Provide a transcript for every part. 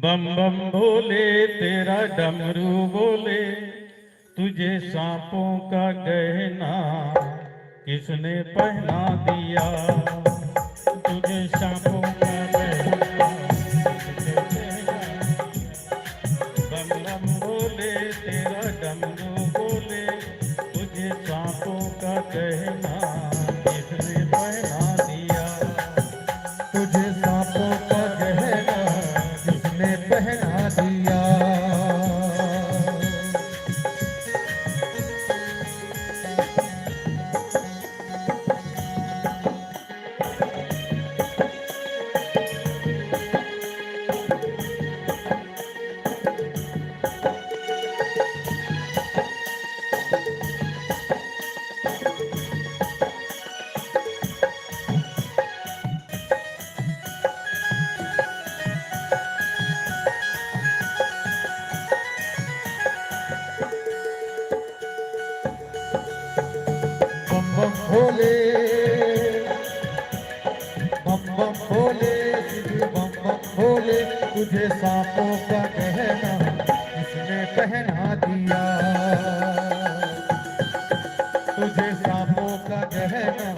बम बम भोले तेरा डमरू बोले, तुझे सांपों का गहना किसने पहना दिया। तुझे सांपों का गहना किसने पहना दिया। बम बम भोले तेरा डमरू बोले, तुझे सांपों का गहना किसने पहना दिया। तुझे सांपों का गहना किसने पहना दिया। बम बम भोले, बम बम भोले, तुझे बम बम भोले, तुझे सांपों का गहना किसने पहना दिया। तुझे सांपों का गहना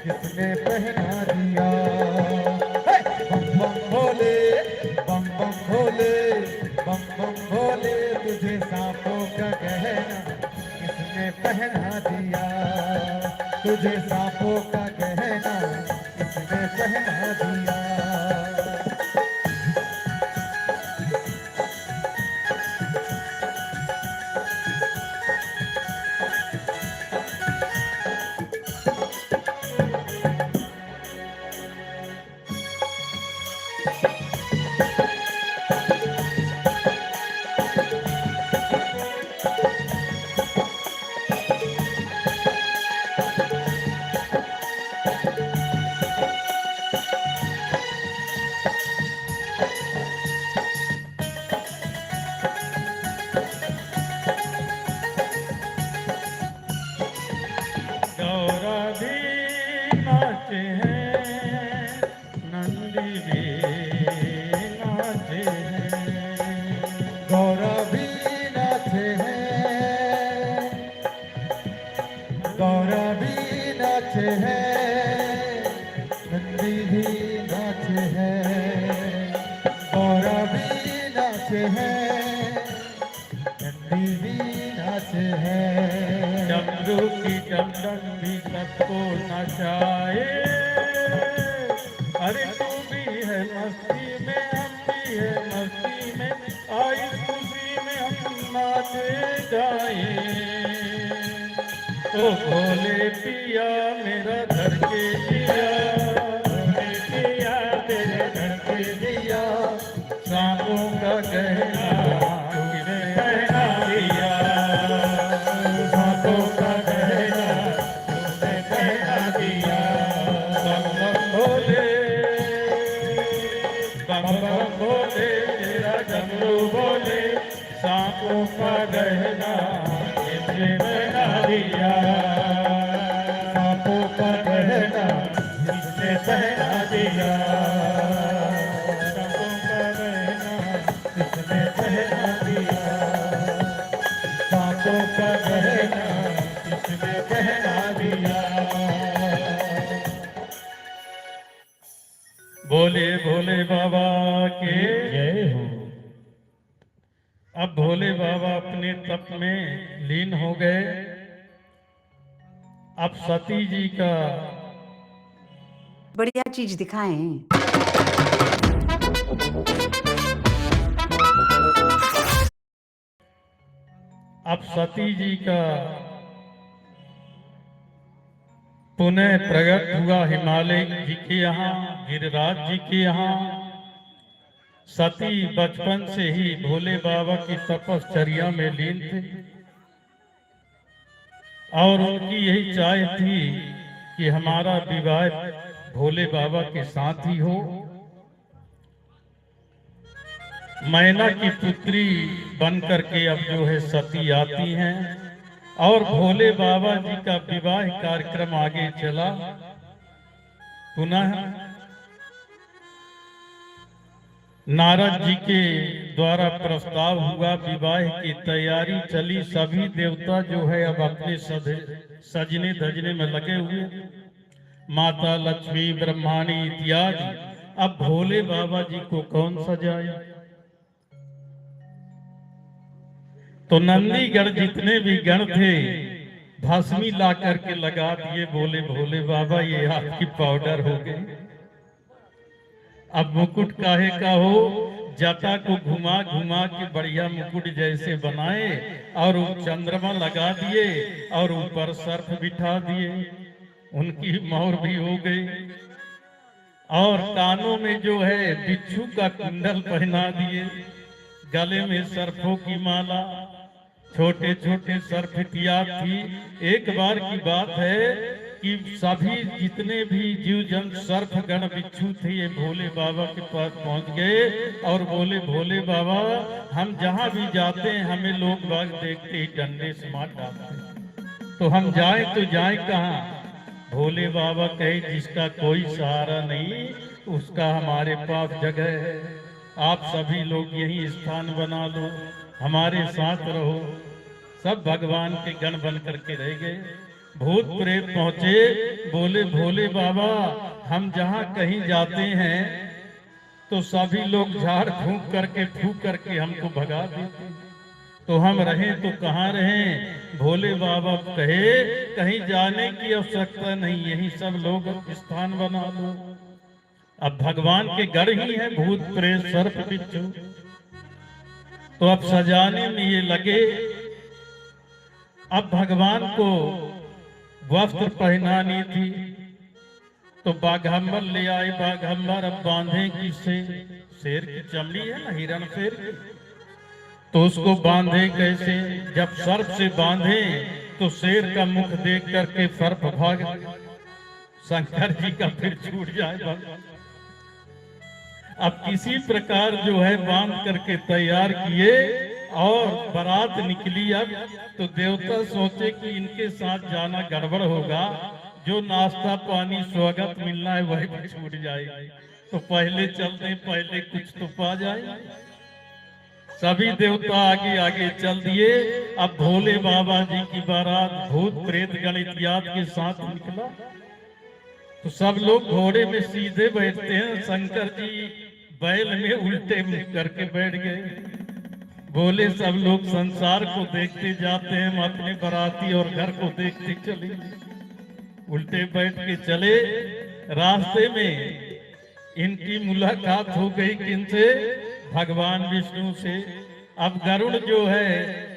किसने पहना दिया। बम बम भोले, बम बम भोले, बम बम भोले, तुझे सांपों का गहना किसने पहना दिया। तुझे सांपों का गहना किसने पहना दिया। गौरा भी नाचे हैं, नंदी भी नाचे हैं। गौरा भी नाचे हैं, गौरा भी नाचे हैं, नंदी भी नाचे हैं। गौरा भी नाचे हैं, नंदी भी नाचे हैं। डमरू की डमडम भी सबको नचाए। अरे तू भी है मस्ती में, हम भी है मस्ती में, आई खुशी में हम नाचे गाए। ओ भोले पिया मेरा घर के दिया, भोले पिया तेरे घर के दिया, सांपों का गहना किसने पहना दिया। सांपों का गहना किसने पहना दिया। बम बम भोले, बम बम भोले तेरा डमरू बोले, सांपों का गहना किसने पहना दिया। सांपों का गहना किसने पहना दिया। सांपों का गहना किसने पहना दिया। सांपों का गहना किसने पहना दिया। बोले भोले बाबा के जय हो। अब भोले बाबा अपने तप में लीन हो गए। अब सती जी का बढ़िया चीज दिखाएं। अब सती जी का पुनः प्रकट हुआ हिमालय जी के यहाँ, गिरिराज जी के यहाँ। सती बचपन से ही भोले बाबा की तपश्चर्या में लीन थे और उनकी यही चाह थी कि हमारा विवाह भोले बाबा के साथ ही हो। मैना की पुत्री बन करके अब जो है सती आती हैं और भोले बाबा जी का विवाह कार्यक्रम आगे चला। पुनः नारद जी के द्वारा प्रस्ताव हुआ, विवाह की तैयारी चली, सभी देवता जो है अब अपने सजने धजने में लगे हुए, माता लक्ष्मी ब्रह्माणी इत्यादि। अब भोले बाबा जी को कौन सजाए? तो नंदीगढ़ जितने भी गण थे भस्मी ला करके लगा दिए, बोले भोले बाबा ये आपकी पाउडर हो गई, अब मुकुट काहे का हो? जटा को घुमा घुमा के बढ़िया मुकुट जैसे बनाए और वो चंद्रमा लगा दिए और ऊपर सर्प बिठा दिए, उनकी मोहर भी हो गई, और कानों में जो है बिच्छू का कुंडल पहना दिए, गले में सर्पों की माला, छोटे छोटे सर्प इत्यादि थी। एक बार की बात है कि सभी जितने भी जीव जंतु सर्प गण बिच्छू थे ये भोले बाबा के पास पहुंच गए और बोले भोले बाबा हम जहां भी जाते हैं हमें लोग बाग देखते ही डंडे से मार डालते हैं, तो हम जाए तो जाए कहाँ? भोले बाबा कहे जिसका कोई सहारा नहीं उसका हमारे पास जगह है, आप सभी लोग यही स्थान बना लो, हमारे साथ रहो। सब भगवान के गण बन करके रह गए। भूत प्रेत पहुंचे, बोले भोले बाबा हम जहां कहीं जाते हैं तो सभी लोग झाड़ फूंक करके हमको भगा देते, तो हम रहें तो कहाँ रहें? भोले बाबा कहे कहीं जाने की आवश्यकता नहीं, यही सब लोग स्थान बना लो। अब भगवान के गढ़ ही है भूत प्रेत सर्प बिच्छू, तो अब सजाने में ये लगे। अब भगवान को वस्त्र पहनानी थी तो बाघम्बर ले आए, बाघम्बर अब बांधे किससे? शेर की चमड़ी है ना, हिरण शेर की, तो उसको बांधे कैसे? जब सर्प से बांधे तो शेर का मुख देख करके सर्प भाग, शंकर जी का फिर छूट जाए। अब किसी प्रकार जो है बांध करके तैयार किए और बारात निकली। अब तो देवता सोचे कि इनके साथ जाना गड़बड़ होगा, जो नाश्ता पानी स्वागत मिलना है वही भी छूट जाएगा, तो पहले चलते पहले कुछ तो पा जाए। सभी देवता आगे आगे चल दिए। अब भोले बाबा जी की बारात भूत प्रेत गण इत्यादि के साथ निकला, तो सब लोग घोड़े में सीधे बैठते हैं, शंकर जी बैल में उल्टे मुंह करके बैठ गए। बोले सब लोग संसार को देखते जाते हैं, हम अपने बराती और घर को देखते चले, उल्टे बैठ के चले। रास्ते में इनकी मुलाकात हो गई किनसे? भगवान विष्णु से। अब गरुड़ जो है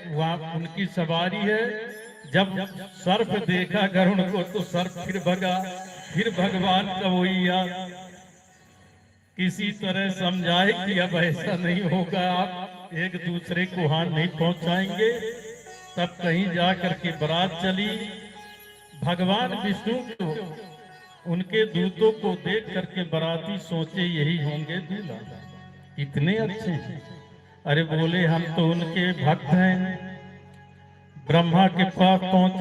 वहाँ उनकी सवारी है, जब सर्प देखा गरुड़ को तो सर्प फिर भगा, फिर भगवान का वही याद, किसी तरह समझाए कि अब ऐसा नहीं होगा, आप एक दूसरे को हानि नहीं पहुंचाएंगे। तब कहीं जा करके बारात चली। भगवान विष्णु को उनके दूतों को देख करके बाराती सोचे यही होंगे दूल्हा, इतने अच्छे हैं। अरे बोले हम तो उनके भक्त हैं। ब्रह्मा के पास पहुंचे,